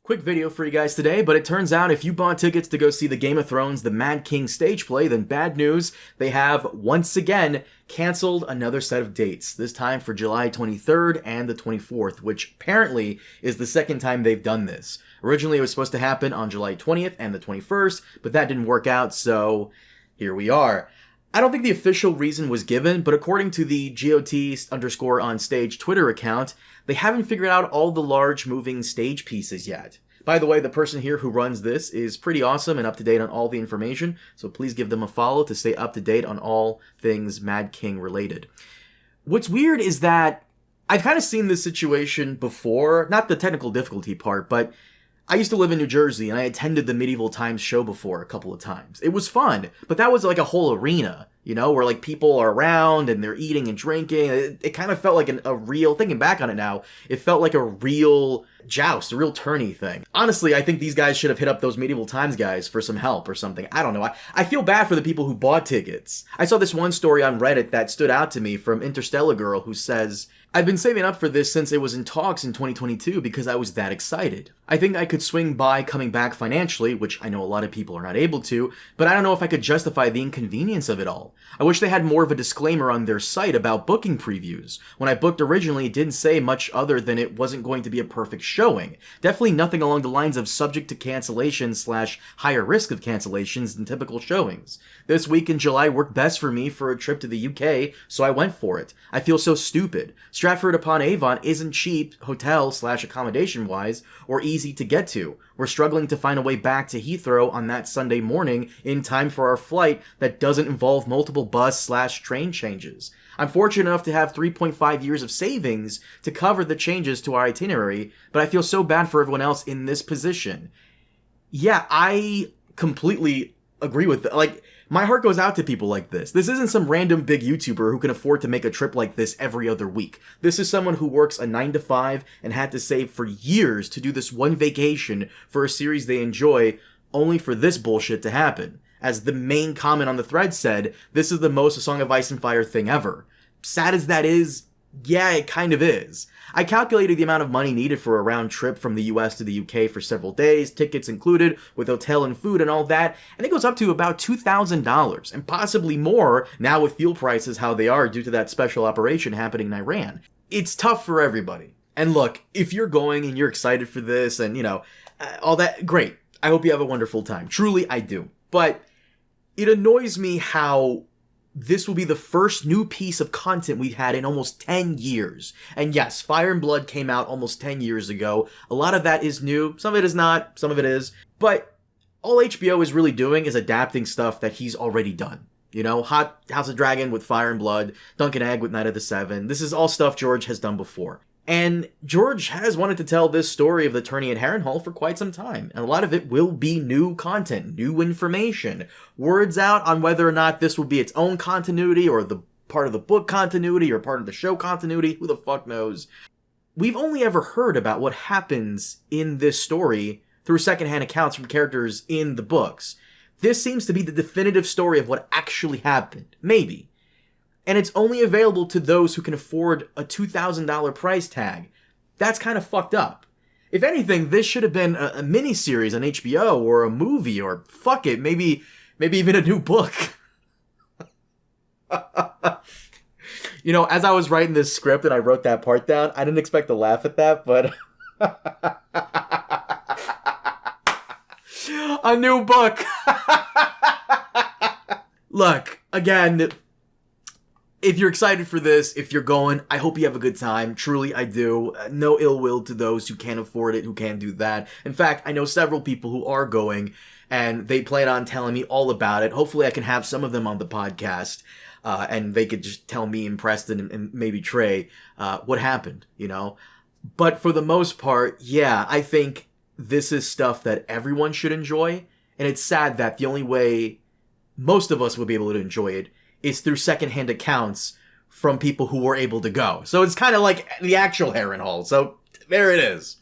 Quick video for you guys today, but it turns out if you bought tickets to go see the Game of Thrones The Mad King stage play, then bad news, they have, once again, canceled another set of dates, this time for July 23rd and the 24th, which apparently is the second time they've done this. Originally it was supposed to happen on July 20th and the 21st, but that didn't work out, so here we are. I don't think the official reason was given, but according to the GOT_on-stage Twitter account, they haven't figured out all the large moving stage pieces yet. By the way, the person here who runs this is pretty awesome and up to date on all the information, so please give them a follow to stay up to date on all things Mad King related. What's weird is that I've kind of seen this situation before, not the technical difficulty part, but I used to live in New Jersey, and I attended the Medieval Times show before a couple of times. It was fun, but that was like a whole arena, you know, where like people are around and they're eating and drinking. It kind of felt like a real, thinking back on it now, it felt like a real joust, a real tourney thing. Honestly, I think these guys should have hit up those Medieval Times guys for some help or something. I don't know. I feel bad for the people who bought tickets. I saw this one story on Reddit that stood out to me from Interstellar Girl who says, "I've been saving up for this since it was in talks in 2022 because I was that excited. I think I could swing by coming back financially, which I know a lot of people are not able to, but I don't know if I could justify the inconvenience of it all. I wish they had more of a disclaimer on their site about booking previews. When I booked originally, it didn't say much other than it wasn't going to be a perfect showing. Definitely nothing along the lines of subject to cancellation / higher risk of cancellations than typical showings. This week in July worked best for me for a trip to the UK, so I went for it. I feel so stupid. Stratford-upon-Avon isn't cheap hotel / accommodation wise or easy to get to. We're struggling to find a way back to Heathrow on that Sunday morning in time for our flight that doesn't involve multiple bus / train changes. I'm fortunate enough to have 3.5 years of savings to cover the changes to our itinerary, but I feel so bad for everyone else in this position." Yeah, I completely agree with that. Like, my heart goes out to people like this. This isn't some random big YouTuber who can afford to make a trip like this every other week. This is someone who works a 9 to 5 and had to save for years to do this one vacation for a series they enjoy, only for this bullshit to happen. As the main comment on the thread said, this is the most A Song of Ice and Fire thing ever. Sad as that is, yeah, it kind of is. I calculated the amount of money needed for a round trip from the US to the UK for several days, tickets included, with hotel and food and all that, and it goes up to about $2,000, and possibly more now with fuel prices how they are due to that special operation happening in Iran. It's tough for everybody. And look, if you're going and you're excited for this and, you know, all that, great. I hope you have a wonderful time. Truly, I do. But it annoys me how this will be the first new piece of content we've had in almost 10 years. And yes, Fire and Blood came out almost 10 years ago. A lot of that is new. Some of it is not. Some of it is. But all HBO is really doing is adapting stuff that he's already done. You know, Hot House of Dragon with Fire and Blood, Dunk and Egg with Night of the Seven. This is all stuff George has done before. And George has wanted to tell this story of the Tourney at Harrenhal for quite some time, and a lot of it will be new content, new information. Word's out on whether or not this will be its own continuity, or the part of the book continuity, or part of the show continuity, who the fuck knows. We've only ever heard about what happens in this story through secondhand accounts from characters in the books. This seems to be the definitive story of what actually happened. Maybe. And it's only available to those who can afford a $2,000 price tag. That's kind of fucked up. If anything, this should have been a miniseries on HBO or a movie or fuck it, maybe even a new book. You know, as I was writing this script and I wrote that part down, I didn't expect to laugh at that, but a new book. Look, again, if you're excited for this, if you're going, I hope you have a good time. Truly, I do. No ill will to those who can't afford it, who can't do that. In fact, I know several people who are going, and they plan on telling me all about it. Hopefully, I can have some of them on the podcast, and they could just tell me and Preston and maybe Trey what happened, you know? But for the most part, yeah, I think this is stuff that everyone should enjoy, and it's sad that the only way most of us will be able to enjoy it is through secondhand accounts from people who were able to go. So it's kind of like the actual Harrenhal. So there it is.